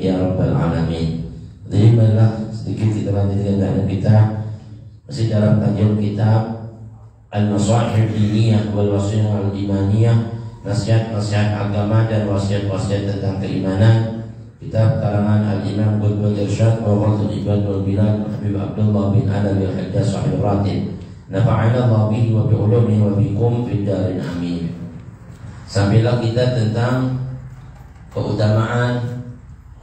ya rabbal alamin. Jadi marilah sedikit kita lanjutkan kajian kita masih dalam kajian kitab Al-Nasaih Diniyah wal Wasiyah Al-Imaniyah, nasihat-nasihat agama dan wasiat-wasiat tentang keimanan. Kitab karangan Al-Imam Qutbul Irsyad wa Ghathul Ibad wal Bilad Habib Abdullah bin Alawi Al-Hajjaj Sahib Ratib. Nafa'ana Allah bihi wa bi'ulumihi wa bikum fid darin amin. Sampailah kita tentang keutamaan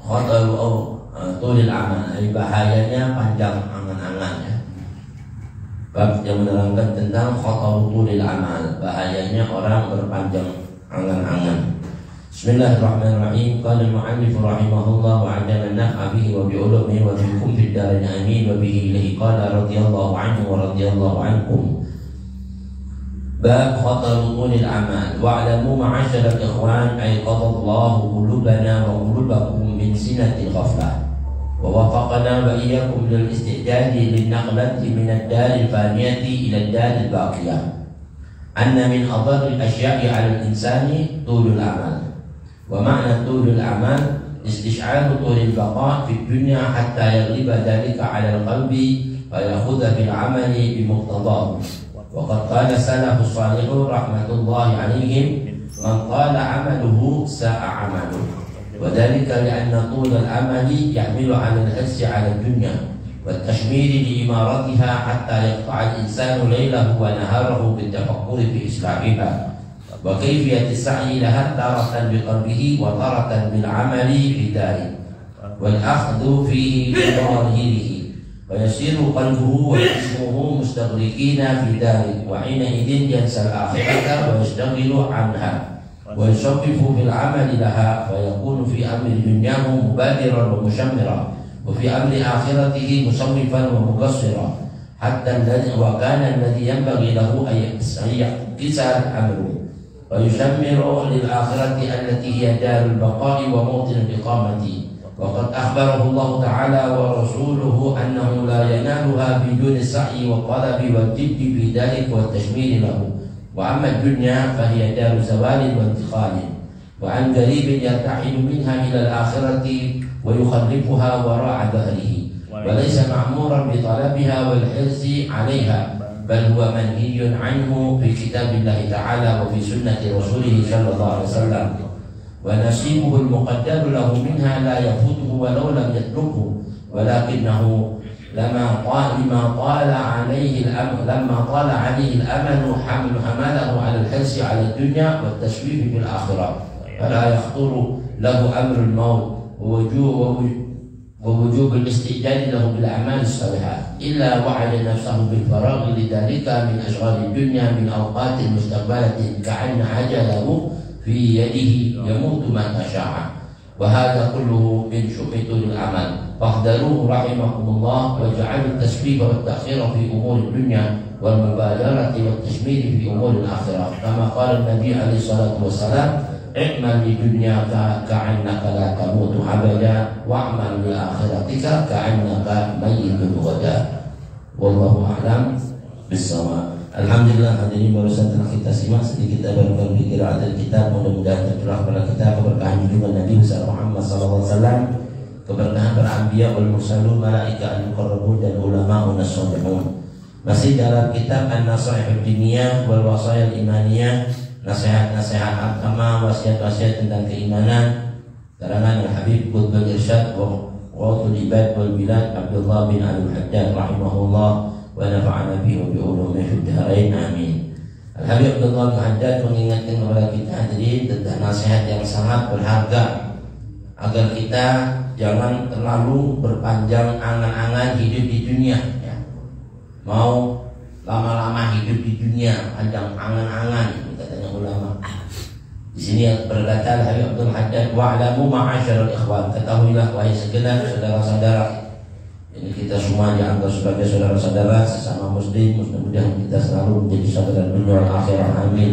khatarul tulil amal, bahayanya panjang angan-angan ya. Bab yang menerangkan tentang khatarul tulil amal, bahayanya orang berpanjang angan-angan. Bismillahirrahmanirrahim. Qala al-mu'allif rahimahullah wa 'adama an-naf'a bihi wa bi'ulumihi wa bikum fid darin amin wa bihi ilayhi qala radhiyallahu anhu wa radhiyallahu ankum. Bab khatarul tulil amal. Wa'lamu ma'asyiral ikhwan ay qadallahu qulubana wa qulubakum min sinatil ghaflah wa wafaqana wa iyyakum lil istijadi lin naqlati min ad-daril faniyati ila ad-daril baqiyah. Anna min adharril asya'i 'ala al-insani tulul amal. Wa ma'na tulul amal istish'aru tulil baqa' fi dunya hatta yaghliba dhalika 'ala al-qalbi wa yakhudha bil 'amali bi muqtadahu. Wa qad qala salafus salihun rahmatullahi 'alaihim man qala 'amaluhu sa'a 'amaluhu. Wa dhalika li'anna tulal amali yahmilu 'ala al-hassi 'ala ad-dunya wa at-tashmiri li imaratiha hatta yaqta'a al-insanu laylahu wa naharahu bit-tafakkuri fi islahiha. Wa kayfiyati sa'i laha taratan biqalbihi wa taratan bil 'amali fi dari wal akhdhu fihi bi dhahirihi wa yasiru qalbuhu wa jismuhu mustaghriqina fi dari wa 'ina idin yansal akhirata wa yashtaghilu 'anha wa yusaffifu bil 'amali laha fa yakunu fi amri dunyahu mubadiran wa mushammiran wa fi amri akhiratihi musawwifan wa muqassiran hatta alladhi wa kana alladhi yanbaghi lahu ay yakisar amruhu wa yusammiru lil akhirati allati hiya darul baqa'i wa mawtin iqamati. Wa qad akhbarahu Allah ta'ala wa rasuluhu annahu la yanaluha biduni sa'i wa talabi wa jiddi bi dhalik wa tashmiri lahu. Wa amma ad-dunya fa hiya daru zawalin wa intiqalin wa an qaribin yartahilu minha ila al-akhirati wa yukhallifuha wara'a dhahrihi wa laysa ma'muran bi talabiha wal hirsi 'alayha bal huwa manhiyun anhu fi kitabillahi ta'ala wa fi sunnati rasulih sallallahu alaihi wasallam wa nasibuhu al-muqaddar lahu minha la yafutuhu walau lam yatlubhu walakinahu lama qala alaihi al-amalu hamalahu ala al-hirsi ala ad-dunya wa at-tashwif bil akhirah fala yakhturu lahu amru al-maut ووجوب الاستعداد له بالأعمال الصالحة إلا وعد نفسه بالفراغ لذلك من أشغال الدنيا من أوقات مستقبلة كأن عجله في يده يموت متى شاء وهذا كله من شؤم العمل فاحذروه رحمكم الله واجعلوا التسبيب والتأخير في أمور الدنيا والمبادرة والتشمير في أمور الآخرة كما قال النبي عليه الصلاة والسلام i'mal li dunyaka ka'annaka la tamutu abada wa'mal li akhiratika ka'annaka mayyitun ghada. Wallahu a'lam bissawab. Alhamdulillah, hadirin barusan telah kita simak sedikit abarkan pikiran dan kitab, mudah-mudahan tercurah pada kita keberkahan junjungan Nabi besar Muhammad sallallahu alaihi wasallam, keberkahan para anbiya wal mursalun, malaika al-muqarrabun dan ulama as-salihun. Masih dalam kitab An-Nasaih Diniyah wal Wasaya Al-Imaniyah, nasihat-nasihat agama, wasiat-wasiat tentang keimanan, karangan Al-Habib Qutbul Irsyad wa Ghathul Ibad wal Bilad Abdullah bin Al-Hajjaj rahimahullah wa nafa'ana bihi wa bi ulumihi fid dharain amin. Al-Habib Abdullah bin Al-Hajjaj mengingatkan kepada kita hadirin tentang nasihat yang sangat berharga agar kita jangan terlalu berpanjang angan-angan hidup di dunia ya. Mau lama-lama hidup di dunia, panjang angan-angan, katanya ulama. Di sini berkata Habib Abdul Hajjaj, wa'lamu ma'asyiral ikhwan, ketahuilah wahai segenap saudara-saudara. Ini kita semua dianggap sebagai saudara-saudara sesama muslim, mudah-mudahan kita selalu menjadi saudara dunia dan akhirat, amin.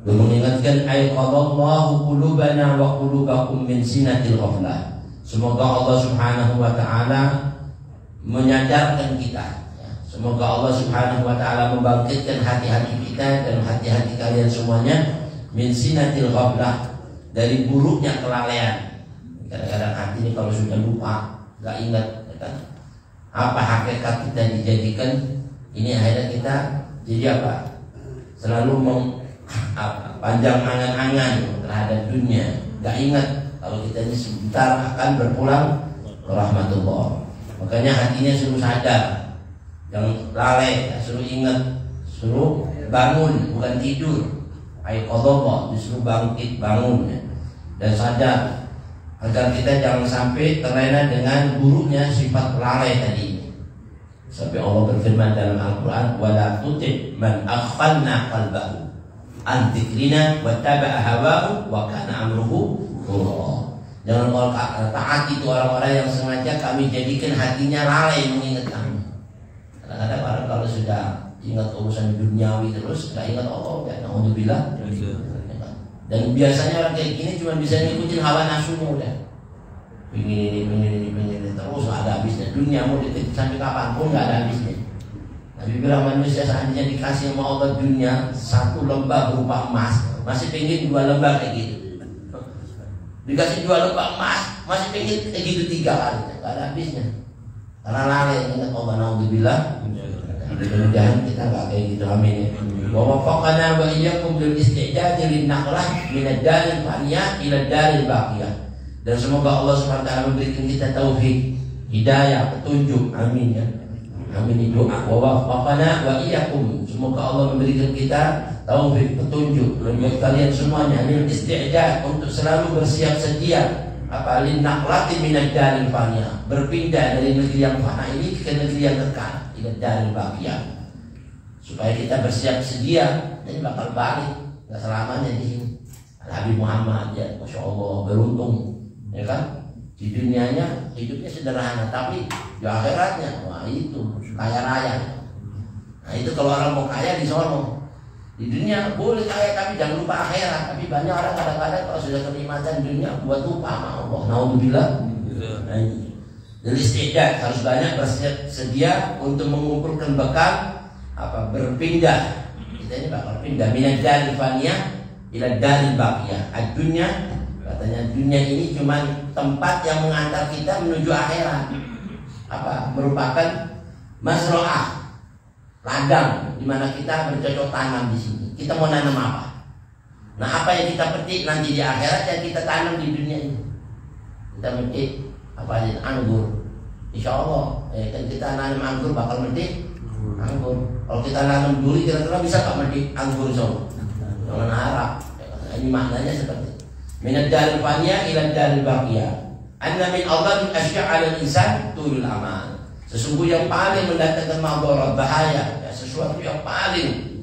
Dan mengingatkan ayqadallahu qulubana wa qulubakum min sinatil ghaflah. Semoga Allah Subhanahu wa taala menyadarkan kita. Semoga Allah Subhanahu wa taala membangkitkan hati-hati kita dan hati-hati kalian semuanya min sinatil ghaflah, dari buruknya kelalaian. Kadang-kadang ini kalau sudah lupa, nggak ingat, ya kan? Apa hakikat kita dijadikan? Ini akhirnya kita jadi apa? Selalu panjang angan-angan terhadap dunia, nggak ingat kalau kita ini sebentar akan berpulang ke rahmatullah. Makanya hatinya suruh sadar, jangan lalai, suruh ingat, suruh bangun, bukan tidur. Aiqadha, disuruh bangkit, bangun ya, dan sadar agar kita jangan sampai terlena dengan buruknya sifat lalai tadi ini. Sampai Allah berfirman dalam Al-Quran, wala tuti' man aghfalna qalbahu an dzikrina wattaba'a hawahu wa kana amruhu furqa. Jangan kau taati itu orang-orang yang sengaja kami jadikan hatinya lalai mengingat kami. Kadang-kadang orang kalau sudah ingat urusan duniawi terus nggak ingat Allah, ya naudzubillah. Dan biasanya orang kayak gini cuma bisa ngikutin hawa nafsunya udah. Pengen ini terus nggak ada habisnya. Dunia mau dititik sampai kapanpun nggak ada habisnya. Nabi bilang manusia seandainya dikasih sama Allah dunia 1 lembah berupa emas, masih pengen 2 lembah kayak gitu. Dikasih 2 lembah emas, masih pengen kayak gitu 3 kali, nggak ada habisnya. Karena lalai ingat Allah, naudzubillah. Mudah-mudahan kita nggak kayak gitu, amin. Wa wafaqana wa iyyakum bil istidad lin naqlah min ad-daril faniyah ila ad-daril baqiyah. Dan semoga Allah SWT memberikan kita taufik, hidayah, petunjuk, amin ya. Amin doa. Wa wafaqana wa iyyakum, semoga Allah memberikan kita taufik, petunjuk, dan kalian semuanya lil istidad, untuk selalu bersiap sedia apa lin naqlati min ad-daril faniyah, berpindah dari negeri yang fana ini ke negeri yang kekal, ila ad-daril baqiyah. Supaya kita bersiap sedia, jadi bakal balik, nggak selamanya di sini. Nabi Muhammad ya, masya Allah, beruntung, ya kan? Di dunianya hidupnya sederhana, tapi di akhiratnya, wah itu kaya raya. Nah itu kalau orang mau kaya di sono. Di dunia boleh kaya, tapi jangan lupa akhirat. Tapi banyak orang kadang-kadang kalau sudah kenikmatan dunia buat lupa sama Allah. Naudzubillah. Nah ini. Jadi istidad harus banyak bersiap sedia untuk mengumpulkan bekal. Apa berpindah, kita ini bakal pindah minad daril faniyah ila daril baqiyah. Ad-dunya, katanya dunia ini cuma tempat yang mengantar kita menuju akhirat. Apa merupakan masroah, ladang di mana kita bercocok tanam di sini. Kita mau nanam apa? Nah apa yang kita petik nanti di akhirat yang kita tanam di dunia ini. Kita petik apa aja, anggur. Insya Allah ya kan, kita nanam anggur bakal metik anggur. Kalau kita nanam duri kira-kira bisa nggak medik anggur so? Jangan harap. Ini maknanya seperti minad daril faniyah ila daril baqiyah. Anna min Allah asya' 'ala al-insan tulul amal. Sesungguhnya yang paling mendatangkan madarat, bahaya, ya, sesuatu yang paling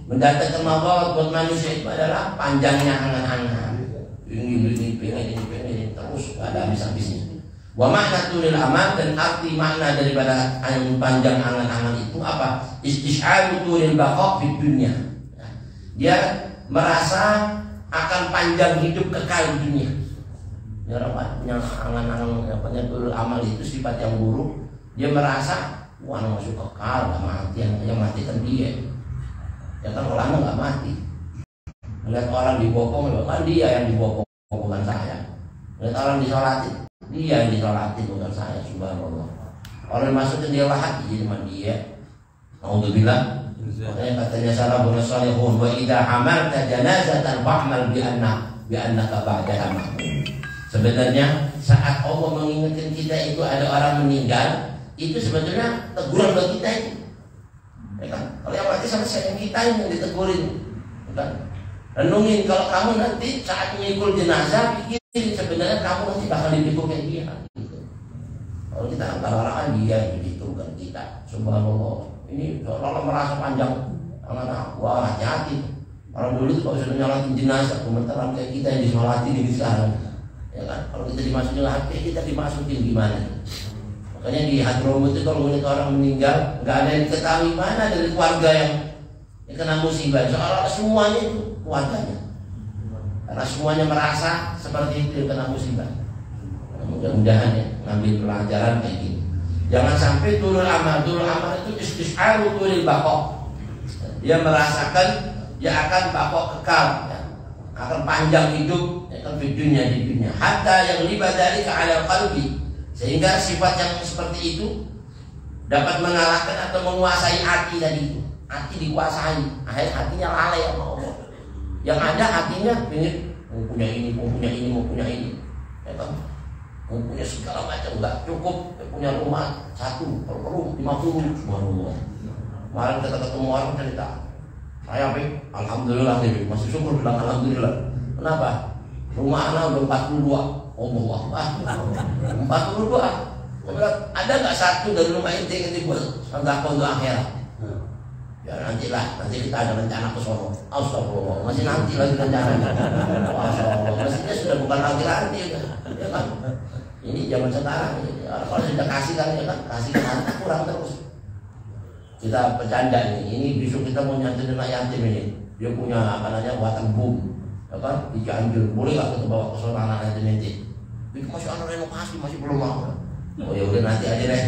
mendatangkan madarat buat manusia itu adalah panjangnya angan-angan. Pengen terus nggak ada habis-habisnya. Wa makna tulil amal, dan arti makna daripada panjang angan-angan itu apa? Istish'aru tulil baqa fid dunya. Dia merasa akan panjang hidup kekal di dunia. Ya orang punya angan-angan apa tulil amal itu sifat yang buruk. Dia merasa wah masuk kekal, nggak mati, yang mati kan dia. Ya kan orang nggak mati. Melihat orang dibokong, kan dia yang dibokong, bukan saya. Melihat orang disolatin, dia yang disolatin, bukan saya. Subhanallah. Orang masukin dia lahat, jadi cuma dia. Alhamdulillah. Makanya katanya salafun salihun, wa idza amalta janazatan fa'mal bi annaka ba'daha mahmum. Sebenarnya saat Allah mengingatkan kita itu ada orang meninggal, itu sebetulnya teguran buat kita itu. Ya kan? Kalau yang mati sama sayang kita yang ditegurin. Bukan? Renungin kalau kamu nanti saat mengikul jenazah, pikirin sebenarnya kamu nanti bakal dipikul kayak dia. Gitu. Kalau kita antara orang dia yang dipikul kita. Subhanallah. Ini kalau merasa panjang, anak wah hati-hati. Orang dulu kalau sudah nyolatin jenazah, gemeteran kayak kita yang disolatin ini sekarang. Ya kan? Kalau kita dimasukin hati, kita dimasukin gimana? Makanya di Hadramut itu kalau melihat orang meninggal, nggak ada yang diketahui mana dari keluarga yang kena musibah. Soalnya semuanya itu keluarganya. Karena semuanya merasa seperti itu yang kena musibah. Nah, mudah-mudahan ya ngambil pelajaran kayak gini. Jangan sampai turun amal itu istis'aru turil baqa. Dia merasakan dia akan baqa kekal. Ya. akan panjang hidup ya kan, di dunia hatta yang liba dari keadaan qalbi, sehingga sifat yang seperti itu dapat mengalahkan atau menguasai hati tadi itu. Hati dikuasai, akhirnya hatinya lalai sama Allah. Yang ada hatinya ingin mau punya ini, ya kan? Mau punya segala macam, nggak cukup punya rumah satu, perlu 50, subhanallah. Kemarin kita ketemu orang cerita, saya alhamdulillah nih, masih syukur bilang alhamdulillah. Kenapa? Rumah anak udah 42. Allah Akbar. 42. Ada nggak satu dari rumah inti yang dibuat sedekah untuk akhirat? Ya nanti kita ada rencana ke sono. Astagfirullah, masih nanti lagi rencana. Astagfirullah, mestinya sudah bukan lagi ya kan? Ini zaman sekarang. Kalau sudah kasih kan ya kan, kasih harta kurang terus. Kita bercanda ini besok kita mau nyantai anak yatim ini. Dia punya apa namanya waterboom, ya kan? Di Cianjur, boleh nggak kita bawa ke sono anak yatim ini? Itu masih anak renovasi, masih belum mau. Oh ya udah nanti aja deh,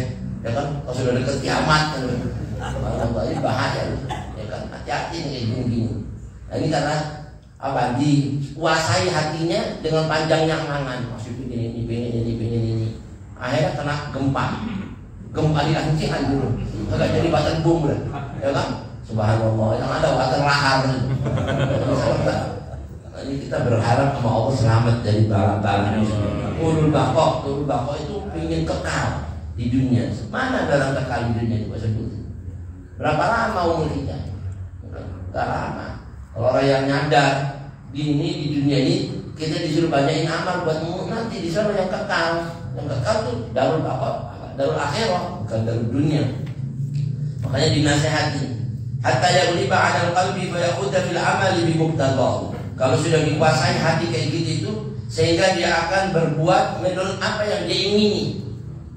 ya kan? Kalau sudah dekat kiamat kan. Ini bahaya, ya kan? Hati-hati nih kayak gini-gini. Nah ini karena apa? Dikuasai hatinya dengan panjangnya angan, masih pengen ini. Akhirnya kena gempa di Aceh dulu, agak jadi batan bom lah, ya kan? Subhanallah, yang ada batan lahar. Ini kita berharap sama Allah selamat dari bala-bala ini. Ulul baqo itu ingin kekal di dunia. Mana dalam kekal di dunia itu sebut? Berapa lama umur kita? Gak lama. Kalau orang yang nyadar di dunia ini kita disuruh banyakin amal buat nanti di sana yang kekal. Yang kekal tuh darul akhirah, bukan darul dunia. Makanya dinasehati. Hatta yaghliba 'ala al-qalbi fa yaquta fil 'amali bi muqtadahu. Kalau sudah dikuasai hati kayak gitu itu, sehingga dia akan berbuat menurut apa yang dia ingini,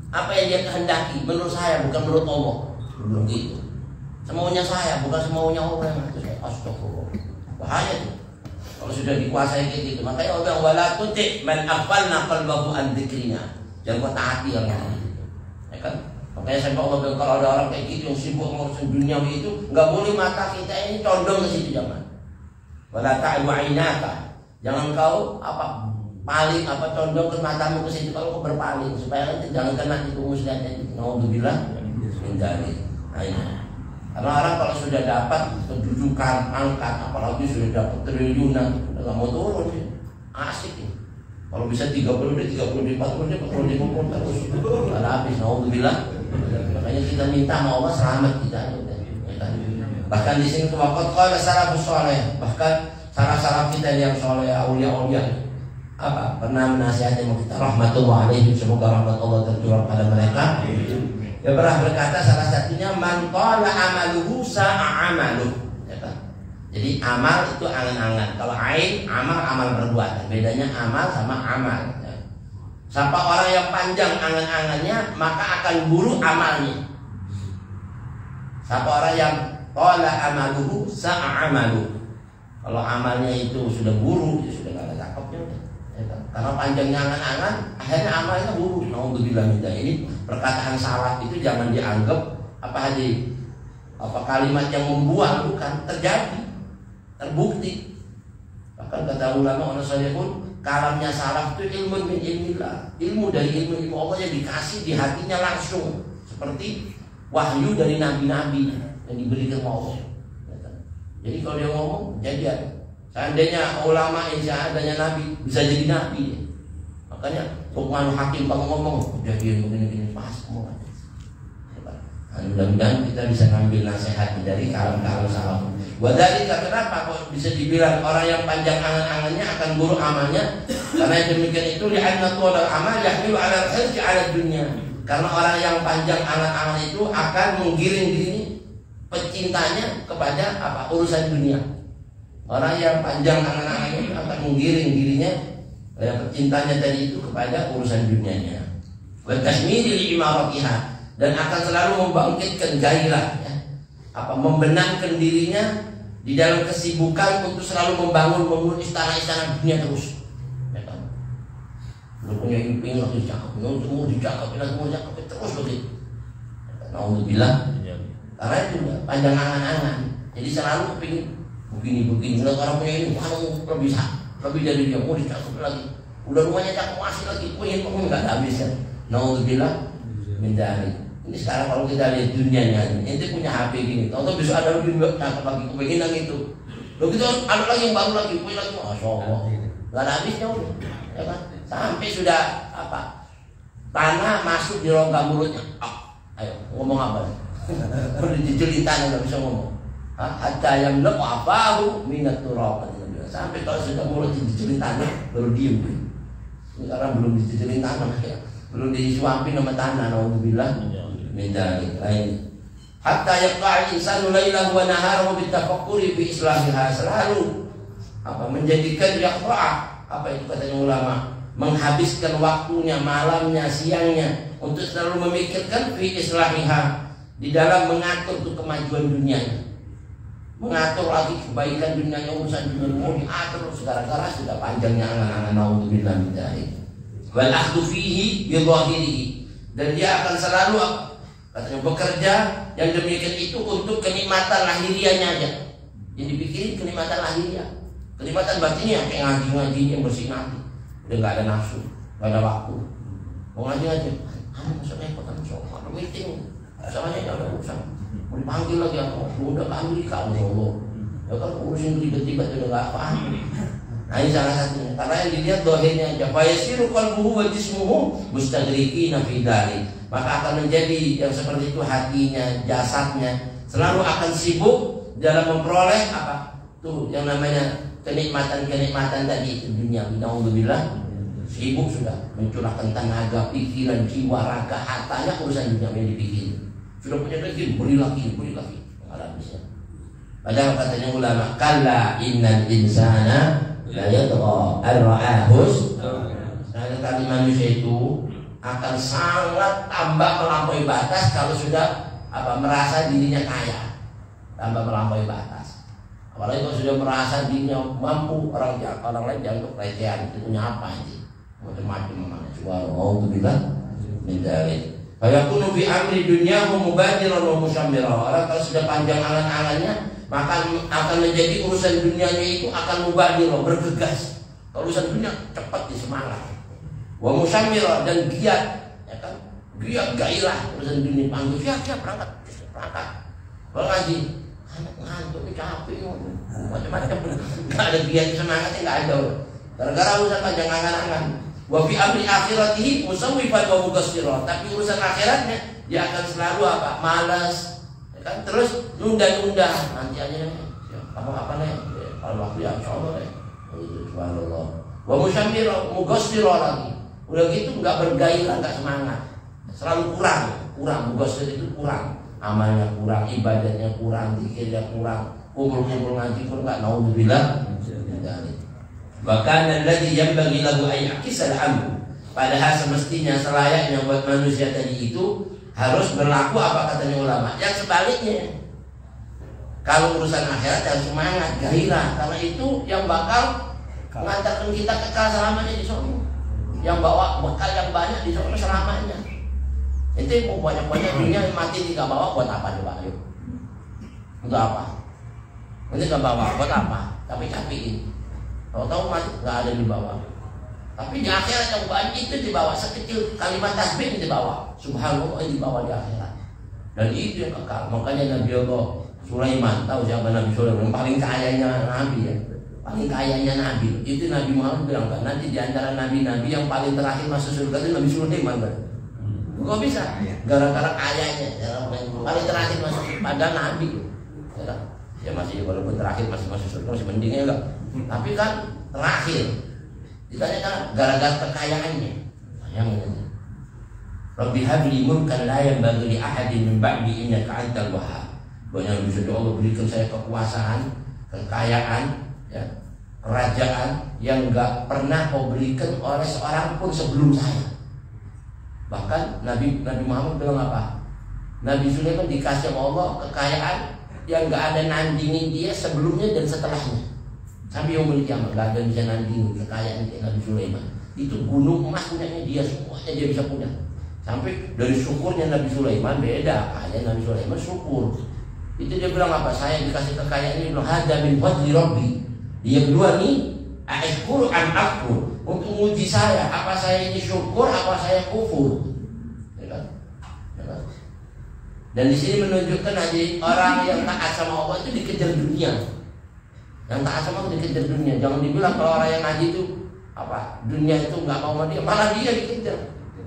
apa yang dia kehendaki. Menurut saya, bukan menurut Allah. Begitu. Semaunya saya, bukan semaunya Allah yang ngatur saya. Astagfirullah. Bahaya tuh. Kalau sudah dikuasai kayak gitu, makanya Allah wala tuti man aghfalna qalbahu an dzikrina. Jangan kau taati orang itu, ya kan? Makanya sampai Allah bilang kalau ada orang kayak gitu yang sibuk ngurusin duniawi itu, nggak boleh mata kita ini condong ke situ jangan. Wala ta'u 'ainaka. Jangan kau paling condong ke matamu ke situ kalau kau berpaling supaya nanti jangan kena tipu muslihatnya itu. Nauzubillah min dzalik. Karena orang kalau sudah dapat kedudukan, angkat, apalagi sudah dapat triliunan, udah nggak mau turun sih. Asik ya. Kalau bisa 30 40 terus. Ada habis, nauzubillah. Makanya kita minta sama Allah selamat kita. Bahkan di sini waqad qala salafus saleh, bahkan salaf kita yang saleh, aulia pernah menasihati kita rahmatullah alaihim, semoga rahmat Allah tercurah pada mereka. Dia pernah berkata salah satunya man qala amaluhu sa'a amaluh. Jadi amal itu angan-angan. Kalau ain, amal perbuatan. Bedanya amal sama amal. Siapa orang yang panjang angan-angannya, maka akan buruk amalnya. Siapa orang yang qala amaluhu sa'a amaluh. Kalau amalnya itu sudah buruk, ya sudah gak ada cakepnya. Karena panjangnya angan-angan, akhirnya amalnya buruk. Nauzubillah min dzalik. Ini perkataan salaf itu jangan dianggap kalimat yang membuang, bukan, terjadi. Terbukti. Bahkan kata ulama orang salihun, kalamnya salaf itu ilmu min ilmillah, ilmu dari ilmu Allah yang dikasih di hatinya langsung, seperti wahyu dari nabi-nabi yang diberikan Allah. Jadi kalau dia ngomong jadian. Seandainya ulama insya adanya nabi bisa jadi nabi. Makanya Luqman Hakim kalau ngomong jadian begini pas semua. Mudah-mudahan kita bisa ngambil nasihat dari kalam-kalam salaf. Wadhalika, kenapa kok bisa dibilang orang yang panjang angan-angannya akan buruk amalnya? Karena demikian itu li'anna tuwal amal yahmilu 'ala al-khirji 'ala dunya. Karena orang yang panjang angan-angan itu akan menggiring diri pecintanya kepada urusan dunia. Orang yang panjang angan-angannya akan menggiring dirinya pecintanya tadi itu kepada urusan dunianya. Wa tasmidi li imaratiha, dan akan selalu membangkitkan gairah, membenamkan dirinya di dalam kesibukan untuk selalu membangun istana-istana dunia terus. Ya kan? Lu punya imping lagi cakep, semua dicakep terus begitu. Nauzubillah. Karena itu panjang angan-angan, jadi selalu kepingin begini. Kalau orang punya ini, kalau bisa lebih dari dia, mau dicakap lagi, udah rumahnya cakep masih lagi, ingin pengen nggak habis kan? Naudzubillah min dzalik. Ini sekarang kalau kita lihat dunianya, ente punya HP gini, atau bisa ada lebih cakep lagi, kepengen yang itu. Lalu kita ada lagi yang baru lagi, punya lagi, masya Allah, nggak ada habisnya udah, ya kan? Sampai sudah apa? Tanah masuk di rongga mulutnya. Ayo ngomong apa? Perlu diceritain nggak bisa ngomong. Hatta yang lebih apahu minat turab. Sampai kalau sudah mulut diceritain baru diem. Sekarang belum diceritain tanah ya, belum disuapin sama tanah. Naudzubillah min dzalik. Lain. Hatta yaqa'al insanu lailahu wa naharahu bitafakkuri fi islahiha. Selalu apa menjadikan yaqa'a, apa itu katanya ulama, menghabiskan waktunya, malamnya, siangnya untuk selalu memikirkan fi islahiha, di dalam mengatur untuk kemajuan dunianya, mengatur lagi kebaikan dunianya, urusan dunia mau diatur segala-gala sudah panjangnya angan-angan. Naudzubillah min dzalik. Wal akhdhu fihi bi dhahirihi, dan dia akan selalu katanya bekerja yang demikian itu untuk kenikmatan lahiriahnya aja. Yang dipikirin kenikmatan lahiriah, kenikmatan batinnya kayak ngaji-ngaji yang bersih nanti. Udah nggak ada nafsu, nggak ada waktu. Mau ngaji aja, kamu masuk repot kan, ada meeting, soalnya ya ada urusan. Mau dipanggil lagi aku, udah ke Amerika, Allah. Ya kan urusin tiba-tiba udah nggak paham. Nah ini salah satunya. Karena yang dilihat dohirnya aja. Fayasiru qalbuhu wa jismuhu mustaghrikina fi dzalik. Maka akan menjadi yang seperti itu hatinya, jasadnya selalu akan sibuk dalam memperoleh apa? Tuh yang namanya kenikmatan-kenikmatan tadi itu dunia. Naudzubillah. Sibuk sudah mencurahkan tenaga, pikiran, jiwa, raga, hartanya urusan dunia yang dipikirin. Sudah punya rezeki, beri lagi. Enggak ada habisnya. Padahal katanya ulama, kalla innal insana la yatgha ar-ra'ahus. Kali manusia itu akan sangat tambah melampaui batas kalau sudah apa merasa dirinya kaya, tambah melampaui batas. Apalagi kalau sudah merasa dirinya mampu, orang lain jangan pelecehan, itu punya apa aja, macam-macam mana. Subhanallah min dzalik. Fayakunu fi amri dunyahu mubadiran wa musyammira. Orang kalau sudah panjang angan-angannya, maka akan menjadi urusan dunianya itu akan mubadir, bergegas. Kalau urusan dunia cepat disemangat. Wa musyammira, dan giat, ya kan? Giat gairah urusan dunia, panggil siap berangkat. Kalau ngaji, ngantuk capek, macam-macam. Enggak ada giat semangatnya, enggak ada. Gara-gara urusan panjang angan-angan. Wa fi amri akhiratihi musawwifan wa muqassiran. Tapi urusan akhiratnya dia akan selalu apa? Malas, ya kan? Terus nunda-nunda, nanti aja kamu apa nih? Kalau waktu ya insyaallah deh. Subhanallah. Wa musyammira muqassiran lagi. Udah gitu enggak bergairah, enggak semangat. Selalu kurang muqassir itu kurang. Amalnya kurang, ibadahnya kurang, zikirnya kurang, kumpul-kumpul ngaji pun enggak. Naudzubillah. Bahkan alladzi yanbaghi lahu ay yaqisal amru, padahal semestinya selayaknya buat manusia tadi itu harus berlaku apa katanya ulama yang sebaliknya. Kalau urusan akhirat harus semangat, gairah, karena itu yang bakal mengantarkan kita kekal selamanya di surga, yang bawa bekal yang banyak di surga selamanya. Itu mau banyak-banyak dunia mati tidak bawa buat apa coba? Ayo, untuk apa? Ini nggak bawa buat apa? Capek-capekin. Tahu-tahu mati nggak ada di bawah. Tapi di akhirat yang banyak itu dibawa, sekecil kalimat tasbih dibawa. Subhanallah dibawa di akhirat. Dan itu yang kekal. Makanya Nabi Allah Sulaiman, tahu siapa Nabi Sulaiman? Yang paling kayanya Nabi ya. Paling kayanya Nabi. Itu Nabi Muhammad bilang kan, nanti di antara nabi-nabi yang paling terakhir masuk surga itu Nabi Sulaiman kan. Kok bisa? Gara-gara kayanya, paling terakhir masuk pada Nabi. Ya masih walaupun terakhir masih masuk surga masih mendingnya enggak. Tapi kan terakhir ditanya kan gara-gara kekayaannya. Sayangnya Rabbi habli mulkan la yanbaghi li ahadin min ba'di innaka antal wahhab. Banyak bisa doa Allah berikan saya kekuasaan, kekayaan, ya, kerajaan yang enggak pernah kau berikan oleh seorang pun sebelum saya. Bahkan Nabi Muhammad bilang apa? Nabi Sulaiman dikasih Allah kekayaan yang enggak ada nandingin dia sebelumnya dan setelahnya. Sampai yang memiliki amal, gak ada yang bisa nanding kekayaan Nabi Sulaiman. Itu gunung emas punyanya dia, semuanya dia bisa punya. Sampai dari syukurnya Nabi Sulaiman beda, kaya Nabi Sulaiman syukur. Itu dia bilang apa? Saya dikasih kekayaan ini, bilang hada min fadli rabbi. Dia berdua nih Aishkuru an akfur, untuk menguji saya, apa saya ini syukur, apa saya kufur, ya kan? Ya kan? Dan di sini menunjukkan aja orang yang taat sama Allah itu dikejar dunia. Yang taat sama Allah dikejar dunia. Jangan dibilang kalau orang yang ngaji itu apa dunia itu nggak mau sama dia, malah dia dikejar.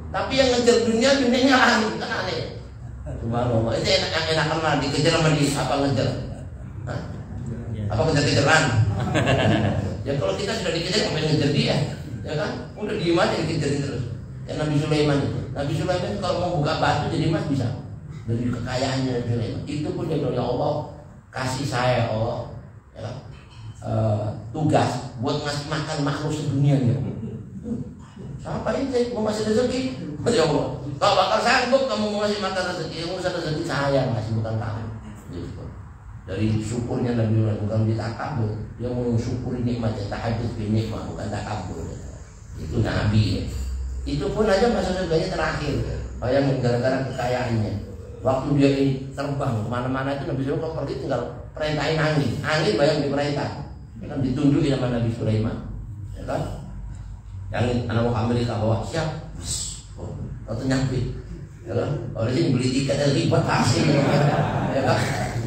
Tapi yang ngejar dunianya aneh, kan aneh. Subhanallah, itu enakan malah dikejar sama dia, apa ngejar? Hah? Apa kejar-kejaran? Ya kalau kita sudah dikejar, ngapain ngejar dia? Ya kan? Udah diem aja dikejarin terus. Ya Nabi Sulaiman itu. Nabi Sulaiman kalau mau buka batu jadi emas bisa. Dari kekayaannya Nabi Sulaiman. Itu pun dia bilang, ya Allah, kasih saya Allah ya kan? Tugas buat ngasih makan makhluk sedunia dia. Siapa ini mau ngasih rezeki? Ya Allah, kau bakal sanggup kamu mau ngasih makan rezeki. Yang urusan rezeki saya ngasih, bukan kamu. Gitu. Dari syukurnya Nabi Sulaiman, bukan dia takabur. Dia mau syukuri nikmatnya, tahajud bin nikmat, bukan takabur. Itu Nabi ya. Itu pun aja masa surganya terakhir. Bayangin gara-gara kekayaannya. Waktu dia ini terbang kemana-mana itu Nabi Sulaiman kalau pergi tinggal perintahin angin. Angin bayang diperintah. Ya kan ditunjukin sama Nabi Sulaiman. Ya kan? Yang anak mau Amerika bawa siap. Oh, atau nyampe. Ya kan? Oleh sini beli tiket ribet vaksin. Ya kan?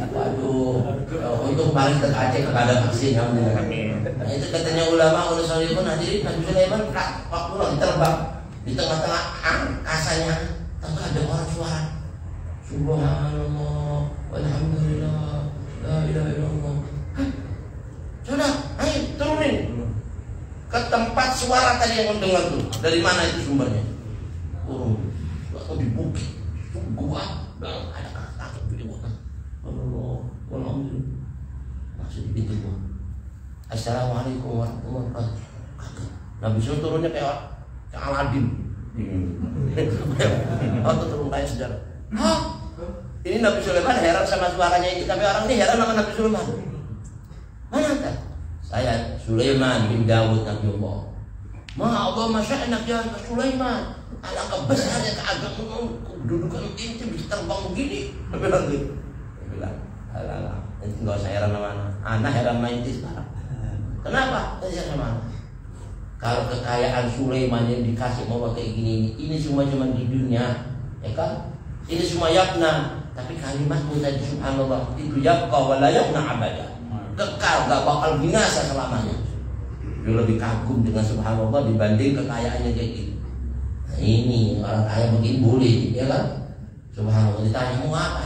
Waduh, untuk kemarin ke Aceh kagak ada vaksin. Nah, itu katanya ulama ulama hadirin Nabi Sulaiman waktu lagi terbang di tengah-tengah angkasanya, tentu ada orang suara. Subhanallah, walhamdulillah, la ilaha illallah. Sudah, ayo turunin ke tempat suara tadi yang mendengar tuh. Dari mana itu sumbernya? Turun, atau di bukit, gua, ada kaki di gua. Allah, alhamdulillah. Masih di pintu gua. Assalamualaikum warahmatullahi wabarakatuh. Nabi Sulaiman turunnya kayak Aladin. Atau turun kayak sejarah. Hah? Ini Nabi Sulaiman heran sama suaranya ini, tapi orang ini heran sama Nabi Sulaiman. Mana kan? Saya Sulaiman bin Dawud Nabi Allah. Maha Allah masya'anak ya Sulaiman. Alangkah besarnya keagamaan kedudukan inti bisa terbang begini. Nabi bilang gitu. Dia bilang, alah, nanti nggak usah heran sama anak heran main di sekarang. Kenapa? Tanya sama anak. Kalau kekayaan Sulaiman yang dikasih mau kayak gini, ini semua cuma di dunia, ya kan? Ini semua yakna, tapi kalimatmu tadi subhanallah itu yabqa wa la yakna abada. Kekal, gak bakal binasa selamanya. Dia lebih kagum dengan subhanallah dibanding kekayaannya kayak gitu. Nah, ini orang kaya begini boleh, ya kan? Subhanallah ditanya mau apa?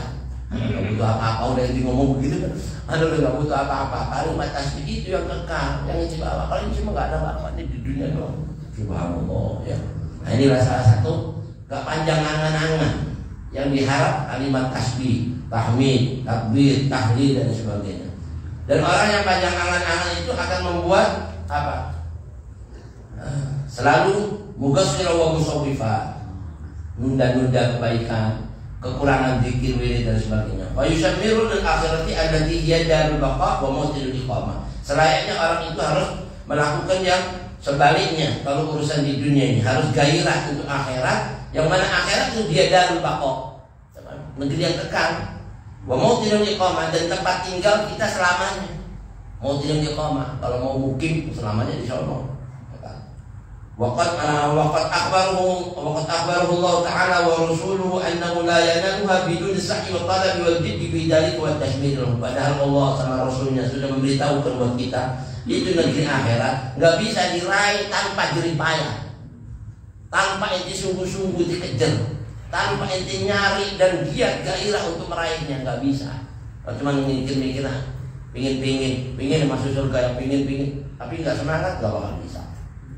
Gak butuh apa-apa, udah yang ngomong begitu kan? Aduh, gak butuh apa-apa. Kalimat tasbih itu yang kekal, yang isi bawah. Kalau ini cuma gak ada manfaatnya di dunia doang. Subhanallah ya. Nah inilah salah satu gak panjang angan-angan yang diharap kalimat tasbih, tahmid, takbir, tahlil dan sebagainya. Dan orang yang panjang angan-angan itu akan membuat apa? Selalu mugassira wa musawwifa, nunda-nunda kebaikan, kekurangan zikir, wirid dan sebagainya. Wa yusammiru lil akhirati allati hiya darul baqa wa mautil iqamah. Selayaknya orang itu harus melakukan yang sebaliknya. Kalau urusan di dunia ini harus gairah untuk akhirat, yang mana akhirat itu dia darul baqa, negeri yang kekal. Wa mautil iqamah, dan tempat tinggal kita selamanya. Mautil iqamah, kalau mau mukim selamanya di sana. Waqad akhbarahu Allah Ta'ala wa rasuluhu annahu la yanaluha bidun sa'i wa talabi wal jiddi bi dzalik wa tashmir. Padahal Allah sama Rasulnya sudah memberitahukan buat kita itu negeri akhirat nggak bisa diraih tanpa jerih payah, tanpa ente sungguh-sungguh dikejar, tanpa ente nyari dan giat gairah untuk meraihnya, nggak bisa. Kalau cuma mikir-mikir pingin masuk surga, yang pingin tapi nggak semangat nggak bakal bisa.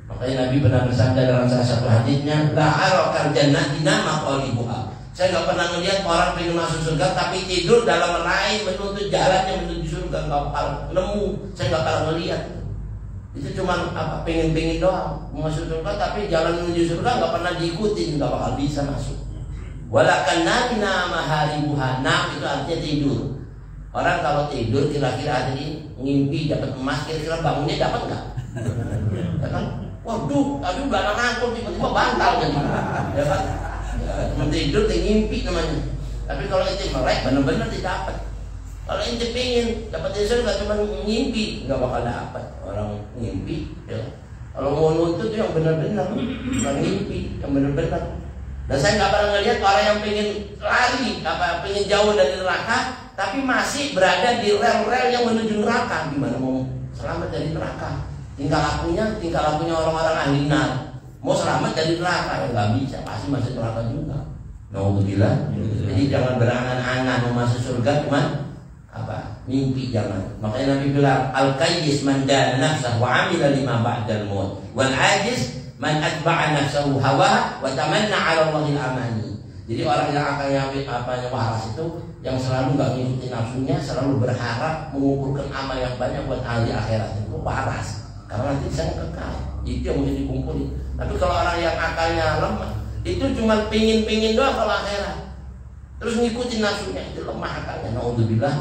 Makanya Nabi pernah bersabda dalam salah satu hadisnya, la arakal jannati nama qalibuha. Saya nggak pernah melihat orang pengen masuk surga tapi tidur dalam meraih menuntut jalannya menuju surga, nggak bakal nemu. Saya nggak pernah melihat. Itu cuma apa pengen doang masuk surga, tapi jalan menuju surga nggak pernah diikutin, nggak bakal bisa masuk. Walakan nama maharibuha, nam itu artinya tidur. Orang kalau tidur kira-kira ada ini ngimpi dapat emas, kira-kira bangunnya dapat nggak? Ya kan? Waduh, tadi udah ngangkut tiba-tiba bantal jadi, ya kan? Ya, tidur, ngimpi namanya. Tapi kalau itu melek benar-benar didapat. Kalau ente pengen dapat dari surga cuma ngimpi, nggak bakal dapat. Orang ngimpi, ya. Kalau mau nuntut itu yang benar-benar, bukan ngimpi, yang benar-benar. Dan saya nggak pernah ngelihat orang yang pengen lari, pengen jauh dari neraka, tapi masih berada di rel-rel yang menuju neraka. Gimana mau selamat dari neraka? Tingkah lakunya orang-orang ahli nar. Mau selamat dari neraka ya nggak bisa, pasti masuk neraka juga. Nauzubillah. Jadi jangan berangan-angan mau masuk surga cuman mimpi, jangan. Makanya Nabi bilang al-qayyis man dana nafsahu wa amila lima ba'dal maut wal ajiz man atba'a nafsahu hawa wa tamanna 'ala Allahil amani. Jadi orang yang akalnya waras itu yang selalu nggak ngikutin nafsunya, selalu berharap mengumpulkan amal yang banyak buat ahli akhirat, itu waras. Karena nanti saya kekal. Itu yang mesti dikumpulin. Tapi kalau orang yang akalnya lemah, itu cuma pingin doang kalau akhirat. Terus ngikutin nafsunya, itu lemah akalnya. Nauzubillah.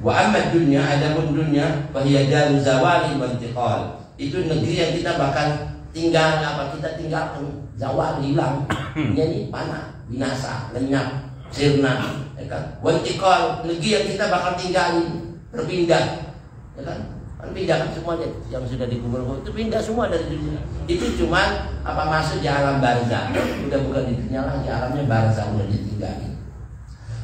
Wa amma dunya, adapun dunya, fa hiya daru zawali wa intiqal. Itu negeri yang kita bakal tinggal, kita tinggalkan, zawal, hilang. Jadi panah, binasa, lenyap, sirna, ya kan? Wa intiqal, negeri yang kita bakal tinggalin, berpindah, ya kan? Pindah semua yang sudah dikubur itu pindah semua dari dunia. Itu cuma masuk di alam barzah. Udah bukan di dunia lagi, alamnya barzah udah ditinggalin.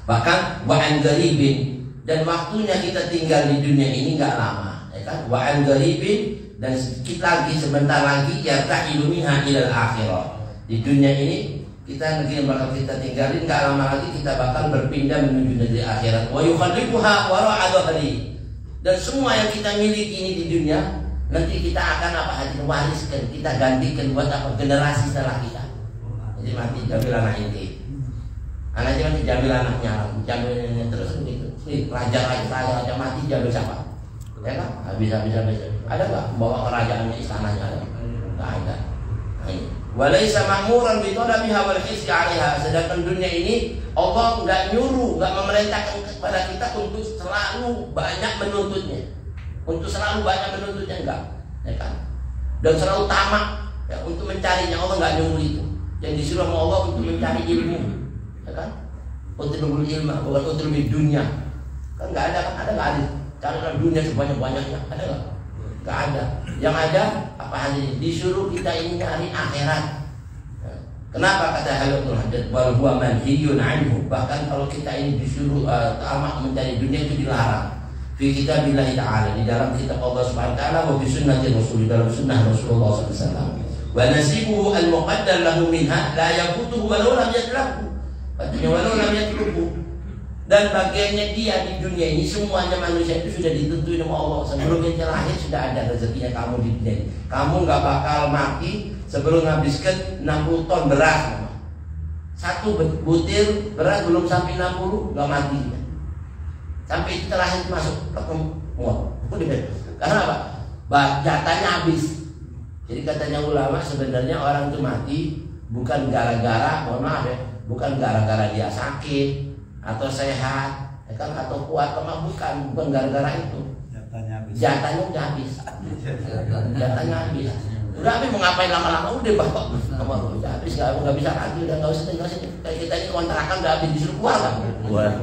Bahkan wa'an garibin, dan waktunya kita tinggal di dunia ini nggak lama, ya kan? Wa'an garibin, dan sedikit lagi, sebentar lagi yarta'ilu minha ilal akhirah. Di dunia ini kita negeri yang bakal kita tinggalin nggak lama lagi kita bakal berpindah menuju negeri akhirat. Wa yukhalifuha wara'a dhahri. Dan semua yang kita miliki ini di dunia nanti kita akan wariskan, kita gantikan buat generasi setelah kita. Jadi mati jamil anak inti, anaknya mati jamil anaknya, jamilnya terus begitu. Raja mati jamil siapa? Ya kan? Habis. Ada nggak bawa kerajaannya, istananya ada? Nggak ada. Walaysa ma'muran bi talabiha wal hissi 'alaiha. Sedangkan dunia ini Allah nggak nyuruh, nggak memerintahkan kepada kita untuk selalu banyak menuntutnya. Enggak, ya kan? Dan selalu tamak ya, untuk mencarinya. Allah nggak nyuruh itu. Yang disuruh sama Allah untuk mencari ilmu, ya kan? Utlubul ilma, bukan utlubul dunia. Kan nggak ada, carilah dunia sebanyak-banyaknya, ada nggak? Nggak ada. Yang ada disuruh kita ini nyari akhirat. Kenapa kata Halul Haddad wal huwa manhiyun anhu? Bahkan kalau kita ini disuruh tamak mencari dunia itu dilarang. Fi kitabillah ta'ala, di dalam kitab Allah Subhanahu wa taala, wa fi sunnati Rasul, dalam sunnah Rasulullah sallallahu alaihi wasallam. Wa nasibuhu al-muqaddar lahu minha la yafutuhu walau lam yatlabu. Artinya walau lam yatlubu. Dan bagiannya dia di dunia ini, semuanya manusia itu sudah ditentuin sama Allah. Sebelum kita lahir sudah ada rezekinya kamu di dunia ini. Kamu nggak bakal mati sebelum menghabiskan 60 ton beras. Satu butir beras belum sampai 60 nggak mati. Sampai kita lahir masuk ketemu. Karena apa? Jatahnya habis. Jadi katanya ulama sebenarnya orang itu mati bukan gara-gara, mohon maaf ya, bukan gara-gara dia sakit atau sehat, ya kan, atau kuat, bukan gara-gara itu. Jatahnya udah habis. Udah habis, mau ngapain lama-lama? Udah bapak, udah habis, nggak bisa lagi, udah nggak usah. Kayak kita ini kontrakan udah habis, disuruh keluar kan?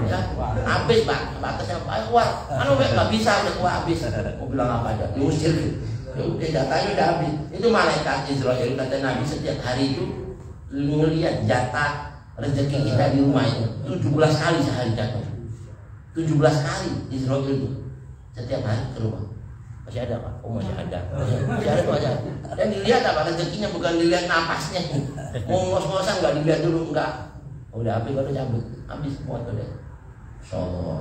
Ya, habis pak, batasnya keluar. Mana nggak bisa, udah keluar habis. Mau bilang apa aja, diusir. Ya udah, jatahnya udah habis. Itu malaikat Israel kata Nabi setiap hari itu ngelihat jatah rezeki kita di rumah itu 17 kali sehari jatuh. 17 kali Israel itu setiap hari ke rumah. Masih ada pak? Oh masih ada. Masih ada tuh aja. Dan dilihat apa rezekinya, bukan dilihat napasnya. Mau ngos-ngosan nggak dilihat dulu, enggak. Udah habis baru cabut, habis semua tuh deh. So,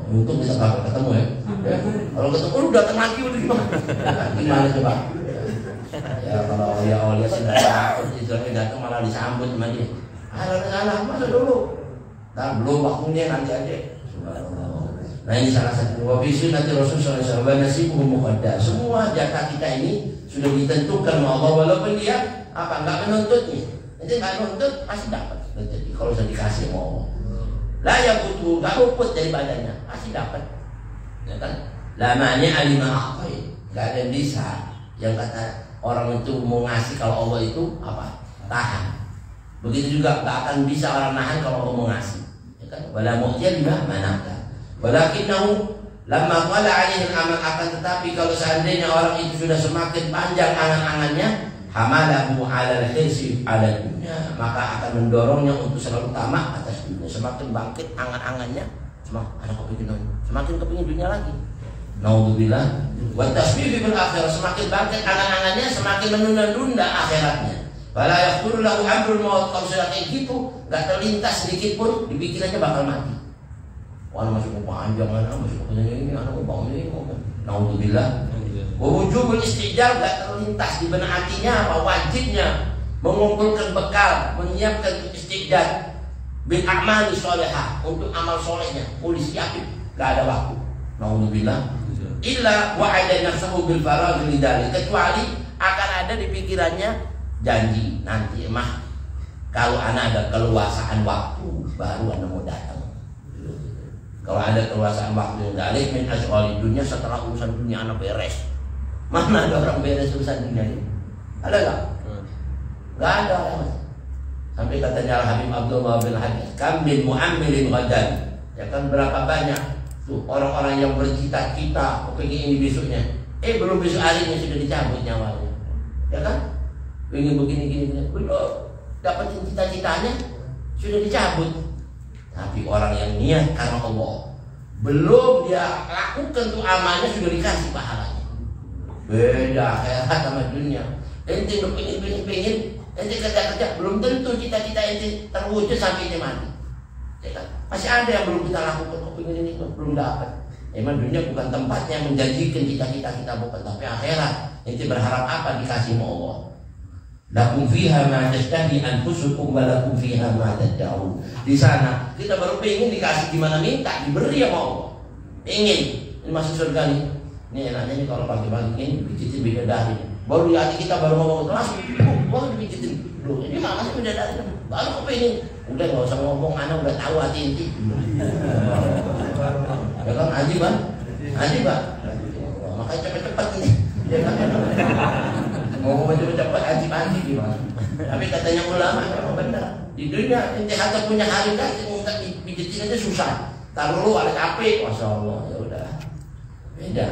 untung bisa ketemu ya. Kalau ketemu udah datang lagi udah gimana coba? Ya kalau ya sudah Israel datang malah disambut sama dia. Alah, masuk dulu. Nah, belum waktunya, nanti aja. Nah, ini salah satu wabisu nanti Rasulullah SAW. Semua jatah kita ini sudah ditentukan oleh Allah, walaupun dia nggak menuntutnya. Jadi nggak menuntut pasti dapat. Jadi kalau sudah dikasih sama Allah, lah yang butuh nggak luput dari badannya pasti dapat. Ya kan? Lamanya alimah akhir, nggak ada yang bisa. Yang kata orang itu mau ngasih kalau Allah itu tahan. Begitu juga nggak akan bisa orang nahan kalau Allah mau ngasih. Ya kan? Wala mu'tiya bima manaka. Walakinahu lamma qala alaihi al-amal, akan tetapi kalau seandainya orang itu sudah semakin panjang angan-angannya, hamalahu 'ala al-hirsi 'ala dunya, maka akan mendorongnya untuk selalu tamak atas dunia. Semakin bangkit angan-angannya, semakin kepingin dunia lagi. Naudzubillah. Wa tasbihi bil akhirah, semakin bangkit angan-angannya, semakin menunda-nunda akhiratnya. Wala yaqulu lahu amrul maut, kalau sudah kayak gitu, enggak terlintas sedikit pun di pikirannya bakal mati. Wah, masuk ke panjang, masuk ke ini, anak bangun ini, naudzubillah. Wujubul istijab, gak terlintas di benak hatinya apa wajibnya mengumpulkan bekal, menyiapkan istijab bil a'mali sholihah, untuk amal solehnya, polisi siapin, gak ada waktu. Naudzubillah. Illa wa'ada nafsahu bil faragh lidalik, kecuali akan ada di pikirannya janji nanti mah kalau anak ada keluasaan waktu baru anak mau datang. Kalau ada keluasaan waktu yang dalik min asyghali dunia, setelah urusan dunia anak beres. Mana ada orang beres urusan dunia ini? Ada gak? Gak ada orang. Sampai katanya Al-Habib Abdullah bin Hadis, kam min mu'ammilin ghadan. Ya kan, berapa banyak tuh orang-orang yang bercita-cita pengen ini besoknya, belum besok harinya sudah dicabut nyawanya. Ya kan? Pengen begini-gini, belum dapetin cita-citanya sudah dicabut. Tapi orang yang niat karena Allah, belum dia lakukan tuh amalnya sudah dikasih pahalanya. Beda akhirat sama dunia. Ente udah pengen, ente kerja, belum tentu cita-cita ente terwujud sampai ente mati. Ya kan? Masih ada yang belum kita lakukan, pengen ini belum dapat. Emang dunia bukan tempatnya menjanjikan cita-cita kita, bukan, tapi akhirat. Ente berharap apa dikasih sama Allah? Lakum fiha ma tashtahi anfusukum wa lakum fiha ma tad'un. Di sana kita baru pengen dikasih, gimana minta, diberi sama Allah. Ingin ini masuk surga nih. Ini enaknya nih kalau pagi-pagi ini dipijitin bidadari. Baru di hati kita baru ngomong langsung, baru dipijitin. Loh, ini mana sih bidadari? Baru kepengen. Udah enggak usah ngomong, anak udah tahu hati inti. Ya kan, ajib Bang. Ajib Bang. Makanya cepet-cepet ini. Ya kan? Ngomong cepet-cepet ajib-ajib gimana? Tapi katanya ulama memang benar. Di dunia ente harus punya hari kasih minta dipijitin aja susah. Taruh lu ada capek, masya Allah, ya udah. Beda.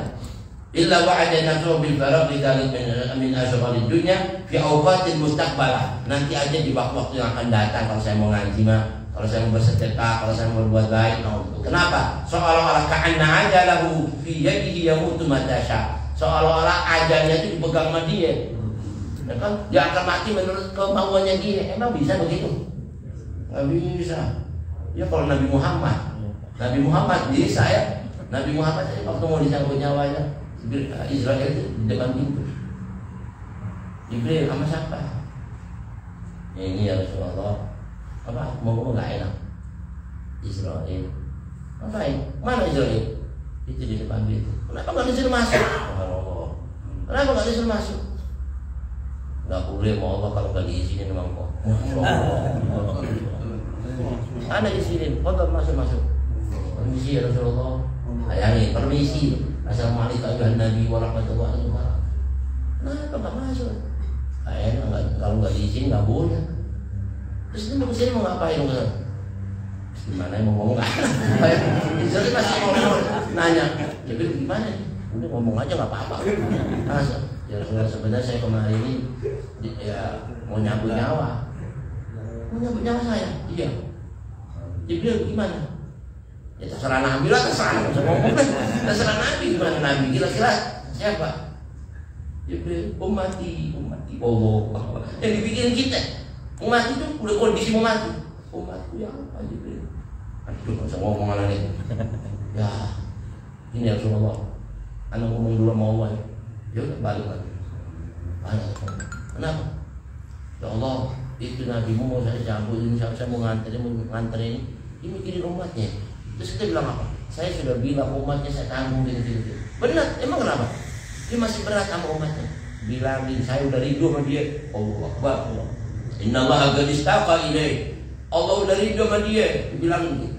Illa wa'ada nafsuhu bil faragh lidzalik min asyghali dunya fi awqatil mustaqbalah. Nanti aja di waktu-waktu yang akan datang, kalau saya mau ngaji mah, kalau saya mau bersedekah, kalau saya mau berbuat baik. Kenapa? Seolah-olah ka'anna ajalahu fi yadihi yamutu mata sya. Seolah-olah ajalnya itu dipegang sama dia. Ya kan? Dia akan mati menurut kemauannya dia. Emang bisa begitu? Nggak bisa. Ya kalau Nabi Muhammad diri saya, Nabi Muhammad waktu mau dicabut nyawanya, Israel itu di depan pintu. Jibril sama siapa? Ya, ini ya Rasulullah. Apa? Mau nggak enak? Israel. Ngapain? Mana Israel? Itu di depan pintu. Kenapa nggak disuruh masuk? Kenapa nggak disuruh masuk? Nggak boleh mau Allah kalau nggak diizinin sama Allah. Ada izinin, kotor masuk. Permisi ya Rasulullah. Ayangin, permisi. Assalamualaikum ayuhan Nabi warahmatullahi wabarakatuh. Kenapa nggak masuk? Kalau nggak diizinin nggak boleh. Terus ini mau kesini mau ngapain? Gimana mau ngomong nggak? Jadi masih mau nanya. Jadi gimana? Udah ngomong aja nggak apa-apa. Ya sebenarnya saya kemarin ini ya mau nyabut nyawa. Mau nyabut nyawa saya? Iya. Jibril gimana? Ya terserah Nabi lah, terserah Nabi gimana Nabi? Kira-kira siapa? Jibril, ummati. Oh, yang dipikirin kita. Umat itu udah kondisi mau mati. Umatku ya apa Jibril? Aduh, nggak usah ngomong lagi. Ya, ini ya Rasulullah. Anak ngomong dulu sama Allah. Ya udah balik lagi. Kenapa? Ya Allah, itu Nabimu mau saya cabut, ini saya mau nganterin. Ini mikirin umatnya. Terus kita bilang apa? Saya sudah bilang umatnya saya tanggung gini. Benar, emang kenapa? Dia masih berat sama umatnya. Bilangin saya udah ridho sama dia. Allahu Akbar. Innallaha qad istaqa ilaih. Allah udah ridho sama dia. Dibilangin gitu.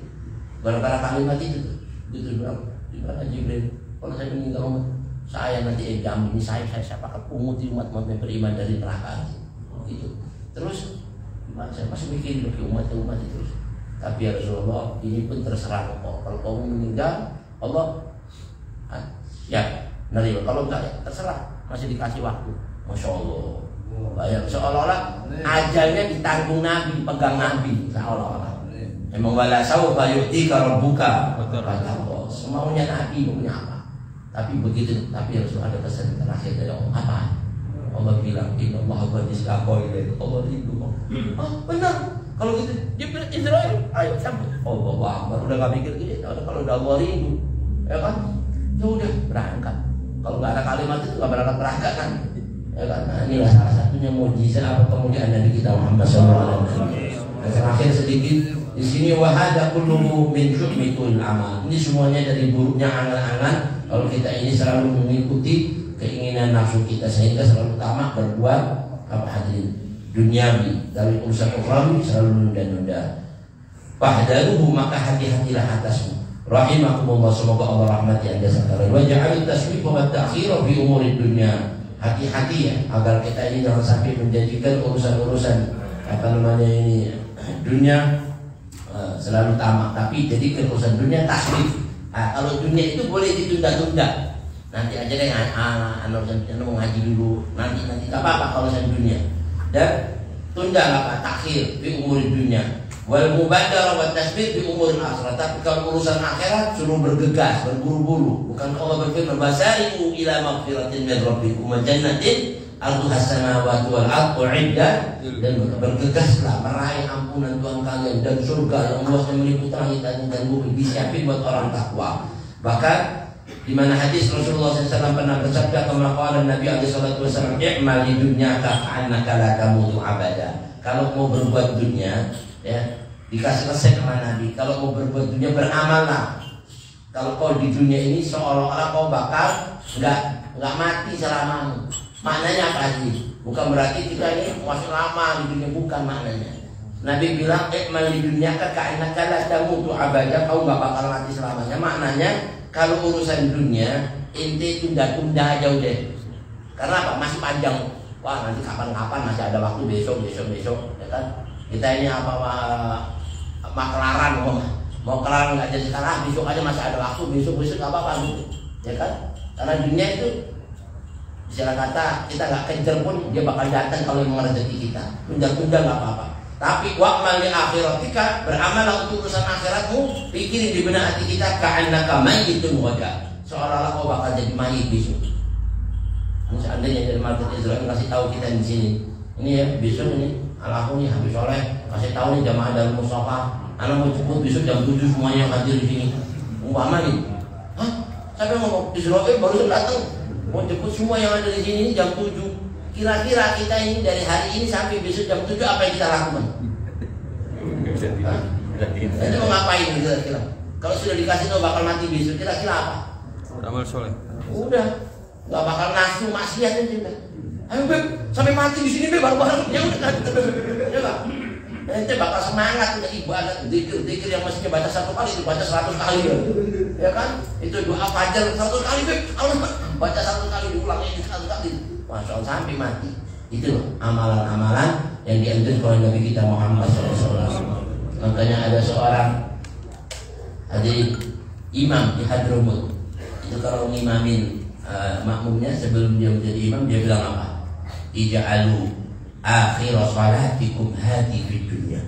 Gara-gara kalimat itu tuh. Gitu bilang. Gimana Jibril? Kalau saya meninggal umat, saya nanti jamin ini saya akan punguti umat-umat yang beriman dari neraka. Gitu. Terus gimana? Saya masih mikirin umat itu terus. Tapi ya Rasulullah, ini pun terserah kau. Kalau kau meninggal, Allah ya nerima. Kalau enggak ya terserah, masih dikasih waktu. Masya Allah. Bayang seolah-olah ajalnya ditanggung Nabi, pegang Nabi seolah-olah. Emang wala sawfa yu'tika rabbuka. Semaunya Nabi punya apa? Tapi begitu, tapi harus ada pesan terakhir dari Allah. Apa? Allah bilang, Inna Allah Allah rindu. Benar. Kalau gitu, dia bilang Israel, ayo cabut. Allah Akbar, udah gak mikir gini. Kalau udah Allah rindu, ya kan? Ya udah berangkat. Kalau nggak ada kalimat itu nggak berangkat kan? Ya kan? Nah, inilah salah satunya mukjizat apa kemuliaan Nabi kita Muhammad SAW. Dan terakhir sedikit di sini wahada kulluhu min syu'mitul amal. Ini semuanya dari buruknya angan-angan. Kalau kita ini selalu mengikuti keinginan nafsu kita sehingga selalu tamak berbuat apa hadirin duniawi, dari urusan ukhrawi selalu nunda-nunda. Fahdaruhu, maka hati-hatilah atasmu. Rahimakumullah, semoga Allah rahmati Anda sekalian. Wa ja'al taswif wa ta'khir fi umuri dunya. Hati-hati ya agar kita ini jangan sampai menjadikan urusan-urusan apa namanya ini dunia selalu tamak, tapi jadikan urusan dunia taswif. Kalau dunia itu boleh ditunda-tunda. Nanti aja deh mau ngaji dulu. Nanti enggak apa-apa kalau urusan dunia. Dan tunda apa takhir di umur dunia wal mubadarah wa tasbih di umur akhirat. Tapi kalau urusan akhirat suruh bergegas, berburu-buru. Bukan Allah berfirman basari'u ila maghfiratin min rabbikum wa jannatin arduha as-samawati wal ardu 'iddat, dan bergegaslah meraih ampunan Tuhan kalian dan surga yang luasnya meliputi langit dan bumi disiapin buat orang takwa. Bahkan di mana hadis Rasulullah SAW pernah bersabda, kama qala Nabi alaihi salatu wasallam, i'mal li dunyaka ka'annaka la tamutu abada. Kalau mau berbuat dunia, ya dikasih resep sama Nabi. Kalau mau berbuat dunia, beramallah. Kalau kau di dunia ini seolah-olah kau bakal nggak mati selama. Maknanya apa sih? Bukan berarti kita ini masih lama di dunia, bukan maknanya. Nabi bilang, i'mal li dunyaka ka'annaka la tamutu abada. Kau nggak bakal mati selamanya. Maknanya kalau urusan dunia inti tunda-tunda aja udah. Karena apa? Masih panjang. Wah, nanti kapan-kapan masih ada waktu, besok ya kan? Kita ini maklaran mau kelar nggak jadi sekarang, besok aja masih ada waktu, besok nggak apa-apa gitu. Ya kan? Karena dunia itu istilah kata kita nggak kejar pun dia bakal datang kalau memang rezeki kita. Tunda-tunda nggak apa-apa. Tapi wa'mal li akhiratika, beramal untuk urusan akhiratmu. Pikirin di benak hati kita ka'annaka mayyitun ghadan, seolah-olah kau bakal jadi mayit besok. Seandainya dari market Israel kasih tahu kita di sini, ini ya besok ini anakku nih habis sore kasih tahu nih jamaah Darul Mustafa, anak mau jemput besok jam 7 semuanya hadir di sini. Umpama nih, sampai ngomong Israel baru datang mau jemput semua yang ada di sini jam 7. Kira-kira kita ini dari hari ini sampai besok jam 7 apa yang kita lakukan? Nanti mau ngapain kira-kira? Kalau sudah dikasih tahu bakal mati besok, kira-kira apa? Amal soleh. Udah, nggak bakal nafsu maksiat aja. Ayo Beb, sampai mati di sini Beb, bareng-bareng. Ya udah kan, ya nggak? Nanti bakal semangat udah ibadat, zikir yang mestinya baca 1 kali dibaca 100 kali, ya kan? Itu doa fajar 100 kali Beb, Allah baca 1 kali diulang ini 1 kali. Masya Allah sampai mati. Itu loh amalan-amalan yang dianjurkan oleh Nabi kita Muhammad SAW. Makanya ada seorang imam di Hadramut. Itu kalau ngimamin makmumnya sebelum dia menjadi imam, dia bilang apa? Ija'alu akhir salatikum hati fid dunya.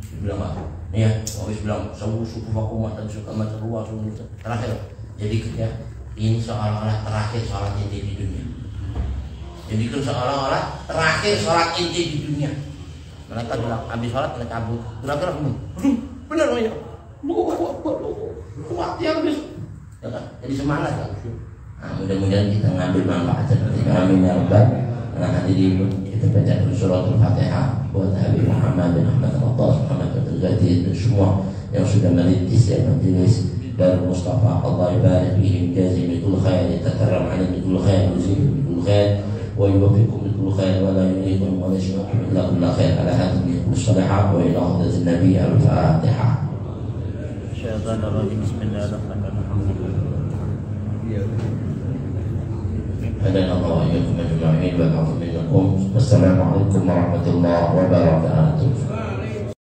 Dia bilang apa? Nih ya, habis bilang sawu sukufakum wa tansukum matruwa terakhir. Jadi ya, ini seolah-olah terakhir salat inti di dunia. Jadi kan seolah-olah terakhir sholat inti di dunia. Mereka bilang habis sholat mereka cabut. Kira-kira benar ya? Mati habis. Ya kan? Jadi semangat kan. Nah, mudah-mudahan kita ngambil manfaat seperti kami ya Rabbal. Nah, hadirin kita baca suratul Fatihah buat Habib Muhammad bin Ahmad Al-Qas, Muhammad Al-Ghadi dan semua yang sudah merintis ya majelis Darul Mustafa. Allah ibarik bihim jazim bikul khair, takarram alim bikul khair, uzim bikul khair, ويوفقكم بكل خير ولا يريكم ولا يشفعكم الا كل خير على هذه الصالحات والى حضره النبي الفاتحه. الشيطان الرجيم بسم الله الرحمن الرحيم. هدانا الله واياكم اجمعين والعفو منكم والسلام عليكم ورحمه الله وبركاته.